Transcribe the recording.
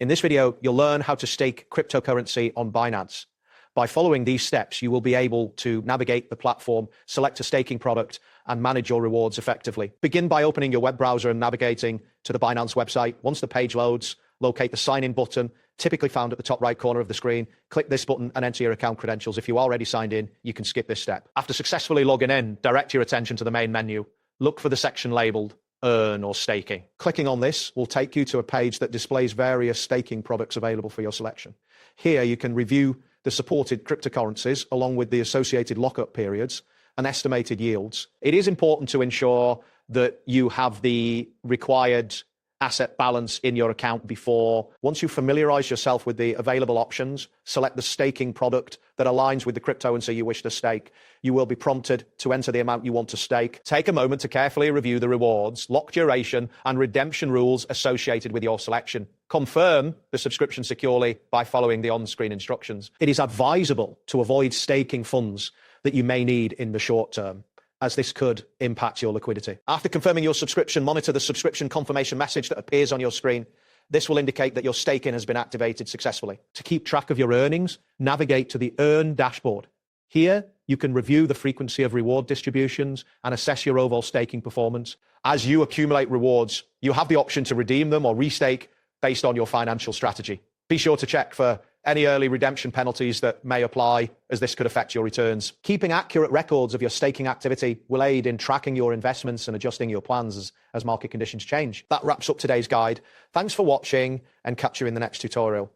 In this video, you'll learn how to stake cryptocurrency on Binance. By following these steps, you will be able to navigate the platform, select a staking product, and manage your rewards effectively. Begin by opening your web browser and navigating to the Binance website. Once the page loads, locate the sign in button, typically found at the top right corner of the screen. Click this button and enter your account credentials. If you already signed in, you can skip this step. After successfully logging in, direct your attention to the main menu. Look for the section labeled Earn or Staking. Clicking on this will take you to a page that displays various staking products available for your selection. Here you can review the supported cryptocurrencies along with the associated lockup periods and estimated yields. It is important to ensure that you have the required asset balance in your account before. Once you familiarize yourself with the available options, select the staking product that aligns with the cryptocurrency you wish to stake. You will be prompted to enter the amount you want to stake. Take a moment to carefully review the rewards, lock duration, and redemption rules associated with your selection. Confirm the subscription securely by following the on-screen instructions. It is advisable to avoid staking funds that you may need in the short term, as this could impact your liquidity. After confirming your subscription, monitor the subscription confirmation message that appears on your screen. This will indicate that your staking has been activated successfully. To keep track of your earnings, navigate to the Earn dashboard. Here, you can review the frequency of reward distributions and assess your overall staking performance. As you accumulate rewards, you have the option to redeem them or restake based on your financial strategy. Be sure to check for any early redemption penalties that may apply, as this could affect your returns. Keeping accurate records of your staking activity will aid in tracking your investments and adjusting your plans as market conditions change. That wraps up today's guide. Thanks for watching, and catch you in the next tutorial.